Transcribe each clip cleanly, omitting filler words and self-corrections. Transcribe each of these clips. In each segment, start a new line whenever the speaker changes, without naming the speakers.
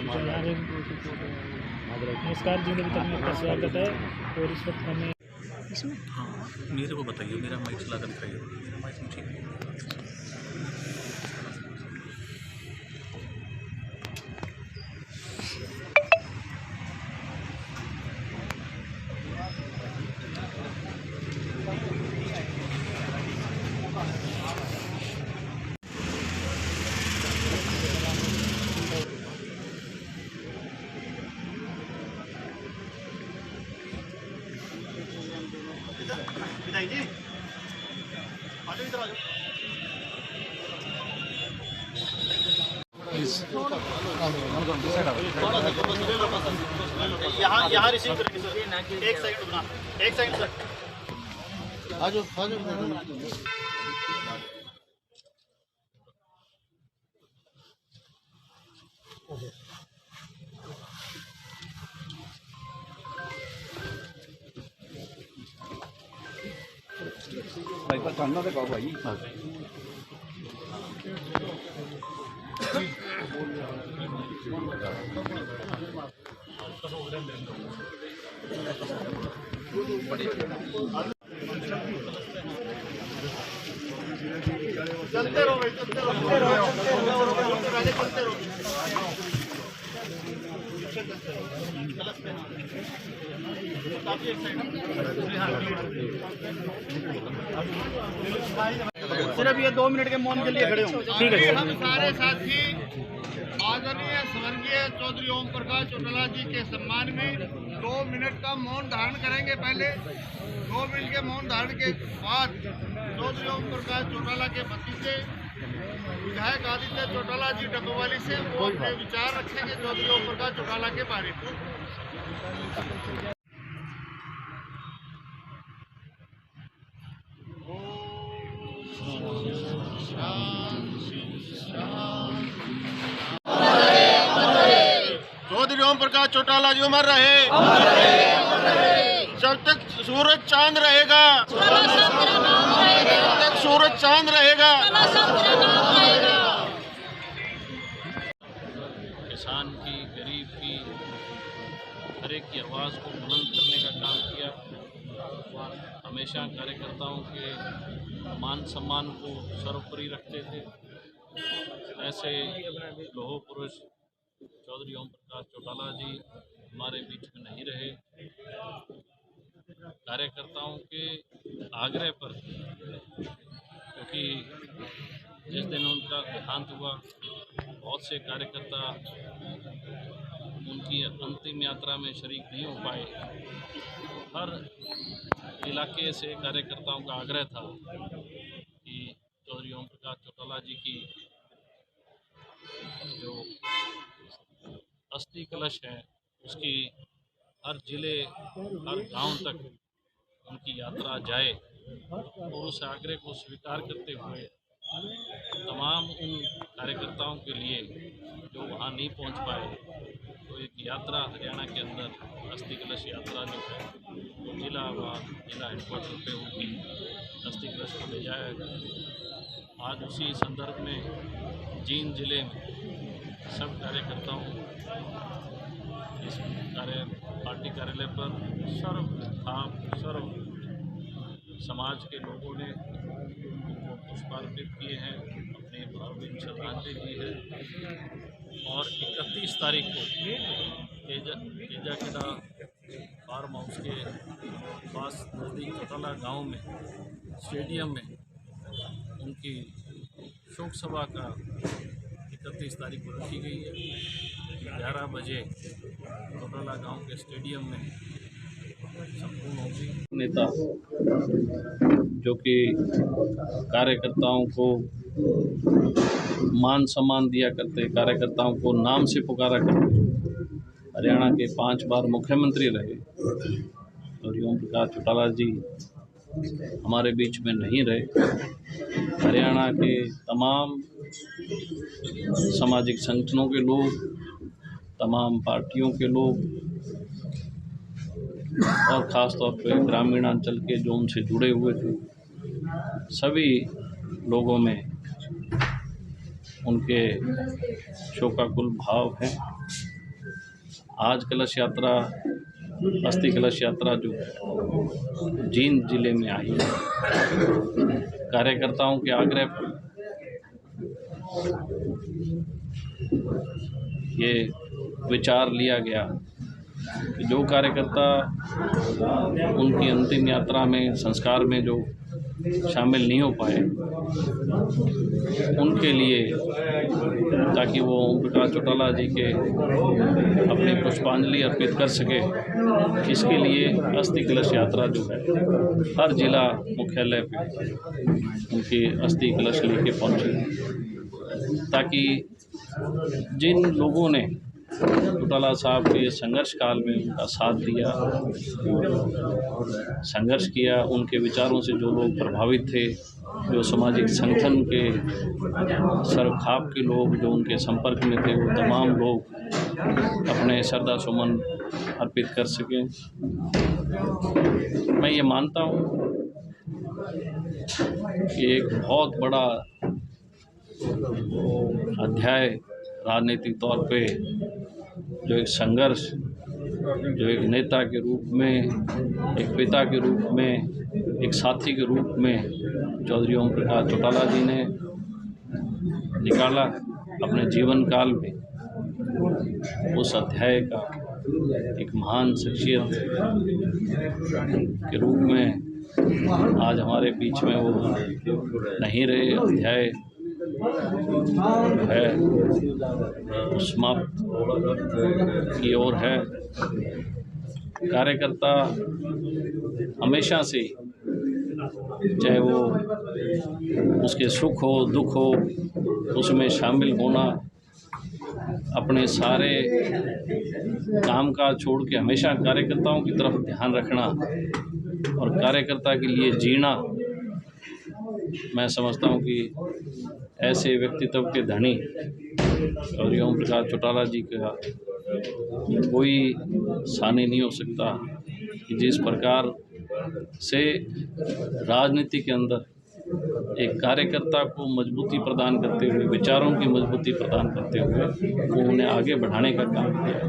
को जाने
नमस्कार जी, अभी तक में आपका स्वागत है। और इस वक्त हमें
इसमें हाँ मेरे को बताइए, मेरा माइक चला कर दिखाइए। मेरा माइक ठीक है।
विदाई जी, आ जाओ, इधर आ जाओ। यहाँ रिसीव करेंगे सर। एक सेकंड रुकना, एक सेकंड सर। आ जाओ, आ जाओ।
भाई पर ठंडा तो कहो भाई।
चलते रहो भाई, चलते रहो, चलते रहो, चलते रहो। सिर्फ ये 2 मिनट के मौन के लिए खड़े हों।
ठीक है।
हम सारे साथी आदरणीय स्वर्गीय चौधरी ओम प्रकाश चौटाला जी के सम्मान में 2 मिनट का मौन धारण करेंगे। पहले 2 मिनट के मौन धारण के बाद चौधरी ओम प्रकाश चौटाला के भतीजे विधायक आदित्य चौटाला जी डब्बोवाली से वो अपने विचार रखेंगे चौधरी ओम प्रकाश चौटाला के बारे में। चौधरी ओम प्रकाश चौटाला जी उमर रहे, जब तक सूरज चांद रहेगा, जब तक सूरज चांद रहेगा।
किसान की, गरीब की, हर एक की आवाज़ को बुलंद करने का काम किया। हमेशा कार्यकर्ताओं के मान सम्मान को सर्वोपरि रखते थे। ऐसे लोह पुरुष चौधरी ओम प्रकाश चौटाला जी हमारे बीच में नहीं रहे। कार्यकर्ताओं के आग्रह पर, क्योंकि जिस दिन उनका देहांत हुआ बहुत से कार्यकर्ता उनकी अंतिम यात्रा में शरीक नहीं हो पाए। हर इलाके से कार्यकर्ताओं का आग्रह था कि चौधरी ओम प्रकाश चौटाला जी की जो अस्थि कलश है उसकी हर जिले, हर गांव तक उनकी यात्रा जाए। और उस आग्रह को स्वीकार करते हुए तमाम उन कार्यकर्ताओं के लिए जो वहां नहीं पहुंच पाए, तो एक यात्रा हरियाणा के अंदर अस्थि कलश यात्रा जो है वो जिला हेडक्वार्टर पे उनकी अस्थि कलश को ले जाया गया। आज उसी संदर्भ में जींद जिले में सब कार्यकर्ताओं इस पार्टी कार्यालय पर सर्व समाज के लोगों ने उनको पुष्पार्पित किए हैं, अपनी भावभीनी श्रद्धांजलि दी है। और 31 तारीख को तेजाखेड़ा फार्म हाउस के पास नज़दीक चौटाला गांव में स्टेडियम में उनकी शोक सभा का 31 तारीख को रखी गई है। 11 बजे चौटाला गांव के स्टेडियम में संपूर्ण होगी। नेता जो कि कार्यकर्ताओं को मान सम्मान दिया करते, कार्यकर्ताओं को नाम से पुकारा करते, हरियाणा के 5 बार मुख्यमंत्री रहे और ओम प्रकाश चौटाला जी हमारे बीच में नहीं रहे। हरियाणा के तमाम सामाजिक संगठनों के लोग, तमाम पार्टियों के लोग और ख़ास तौर पे ग्रामीण अंचल के जो उनसे जुड़े हुए थे, सभी लोगों में उनके शोकाकुल भाव हैं। आज कलश यात्रा, अस्थि कलश यात्रा जो जींद जिले में आई है, कार्यकर्ताओं के आग्रह पर ये विचार लिया गया कि जो कार्यकर्ता उनकी अंतिम यात्रा में, संस्कार में जो शामिल नहीं हो पाए, उनके लिए, ताकि वो ओम प्रकाश चौटाला जी के अपनी पुष्पांजलि अर्पित कर सके, इसके लिए अस्थि कलश यात्रा जो है हर जिला मुख्यालय पे उनकी अस्थि कलश लेके पहुंची, ताकि जिन लोगों ने चौटाला साहब के संघर्ष काल में उनका साथ दिया, संघर्ष किया, उनके विचारों से जो लोग प्रभावित थे, जो सामाजिक संगठन के सरखाप के लोग जो उनके संपर्क में थे, वो तमाम लोग अपने श्रद्धा सुमन अर्पित कर सकें। मैं ये मानता हूँ कि एक बहुत बड़ा अध्याय राजनीतिक तौर पे जो एक संघर्ष, जो एक नेता के रूप में, एक पिता के रूप में, एक साथी के रूप में चौधरी ओम प्रकाश चौटाला जी ने निकाला अपने जीवन काल में, उस अध्याय का एक महान शख्सियत के रूप में आज हमारे बीच में वो नहीं रहे। अध्याय है समाप्त की ओर है। कार्यकर्ता हमेशा से, चाहे वो उसके सुख हो दुख हो, उसमें शामिल होना, अपने सारे कामकाज छोड़ के हमेशा कार्यकर्ताओं की तरफ ध्यान रखना और कार्यकर्ता के लिए जीना, मैं समझता हूँ कि ऐसे व्यक्तित्व के धनी और ओम प्रकाश चौटाला जी का कोई सानी नहीं हो सकता कि जिस प्रकार से राजनीति के अंदर एक कार्यकर्ता को मजबूती प्रदान करते हुए, विचारों की मजबूती प्रदान करते हुए वो उन्हें आगे बढ़ाने का काम किया।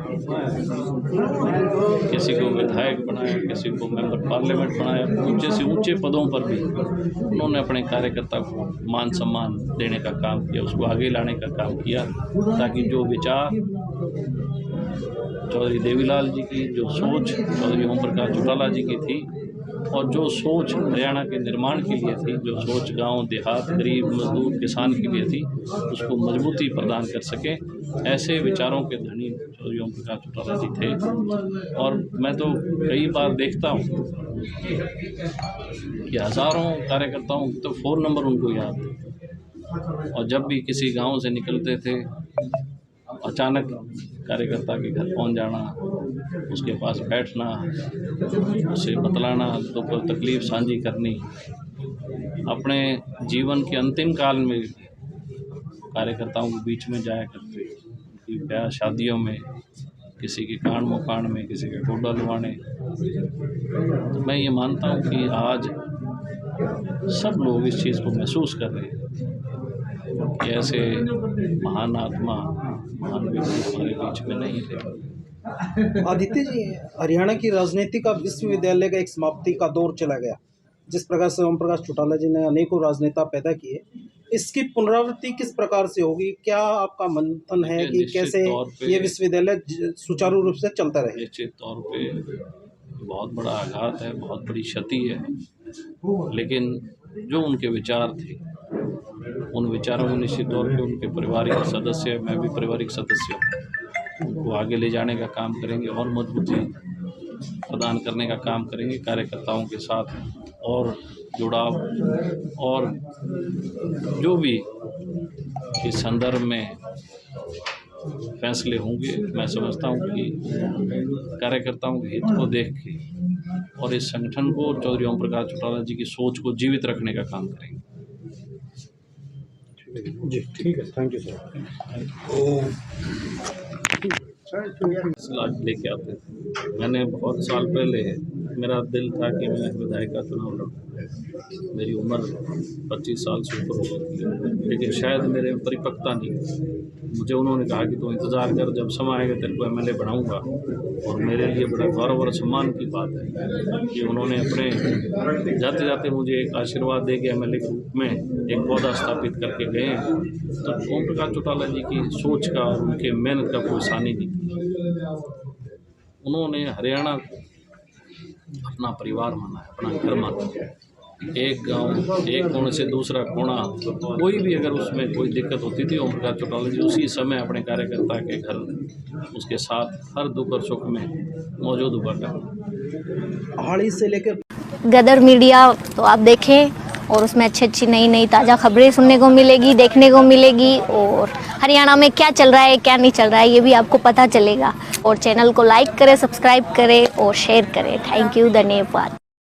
किसी को विधायक बनाया, किसी को मेंबर पार्लियामेंट बनाया, ऊंचे से ऊंचे पदों पर भी उन्होंने अपने कार्यकर्ता को मान सम्मान देने का काम किया, उसको आगे लाने का काम किया, ताकि जो विचार चौधरी देवीलाल जी की, जो सोच चौधरी ओम प्रकाश चौटाला जी की थी और जो सोच हरियाणा के निर्माण के लिए थी, जो सोच गांव देहात, गरीब मजदूर किसान के लिए थी, उसको मजबूती प्रदान कर सके, ऐसे विचारों के धनी चौधरी ओम प्रकाश चौटाला जी थे। और मैं तो कई बार देखता हूँ कि हज़ारों कार्यकर्ताओं के तो फ़ोन नंबर उनको याद थे, और जब भी किसी गांव से निकलते थे अचानक कार्यकर्ता के घर पहुंच जाना, उसके पास बैठना, उसे बतलाना, दुख और तकलीफ़ साझी करनी। अपने जीवन के अंतिम काल में कार्यकर्ताओं के बीच में जाया करते, कि ब्याह शादियों में, किसी के कांड मुकांड में, किसी के गोडा लुवाने। तो मैं ये मानता हूँ कि आज सब लोग इस चीज़ को महसूस कर रहे हैं कि ऐसे महान आत्मा, महान व्यक्ति हमारे बीच में नहीं थे।
आदित्य जी, हरियाणा की राजनीति का विश्वविद्यालय का एक समाप्ति का दौर चला गया। जिस प्रकार से ओम प्रकाश चौटाला जी ने अनेकों राजनेता पैदा किए, इसकी पुनरावृत्ति किस प्रकार से होगी? क्या आपका मंथन है कि
निश्चित
कैसे
तौर पे
ये विश्वविद्यालय सुचारू रूप से चलता रहे?
निश्चित तौर पे बहुत बड़ा आघात है, बहुत बड़ी क्षति है, लेकिन जो उनके विचार थे उन विचारों में निश्चित तौर पे उनके पारिवारिक सदस्य, मैं भी पारिवारिक सदस्य हूँ, उनको आगे ले जाने का काम करेंगे और मजबूती प्रदान करने का काम करेंगे कार्यकर्ताओं के साथ, और जुड़ाव और जो भी इस संदर्भ में फैसले होंगे, मैं समझता हूँ कि कार्यकर्ताओं के हित को देख के और इस संगठन को चौधरी ओम प्रकाश चौटाला जी की सोच को जीवित रखने का काम करेंगे।
जी ठीक है, थैंक यू सर।
फैसला लेके आते थे। मैंने बहुत साल पहले मेरा दिल था कि मैं विधायक का चुनाव लड़ूँ। मेरी उम्र 25 साल से ऊपर हो गई थी, लेकिन शायद मेरे में परिपक्वता नहीं। मुझे उन्होंने कहा कि तू इंतज़ार कर, जब समय आएगा तेरे को एमएलए बनाऊंगा। और मेरे लिए बड़ा गौरव और सम्मान की बात है कि उन्होंने अपने जाते जाते मुझे एक आशीर्वाद दे के एमएलए के रूप में एक पौधा स्थापित करके गए हैं। तो ओम प्रकाश चौटाला जी की सोच का और उनके मेहनत का कोई सानी नहीं थी। उन्होंने हरियाणा को अपना परिवार माना है, अपना घर माना है। एक गांव, एक कोने से दूसरा कोना, कोई भी अगर उसमें कोई दिक्कत होती थी, ओम प्रकाश चौटाला जी उसी समय अपने कार्यकर्ता के घर उसके साथ हर दुख और सुख में मौजूद हुआ करते।
हाड़ी से लेकर
गदर मीडिया तो आप देखें, और उसमें अच्छी नई ताज़ा खबरें सुनने को मिलेगी, देखने को मिलेगी, और हरियाणा में क्या चल रहा है क्या नहीं चल रहा है ये भी आपको पता चलेगा। और चैनल को लाइक करें, सब्सक्राइब करें और शेयर करें। थैंक यू, धन्यवाद।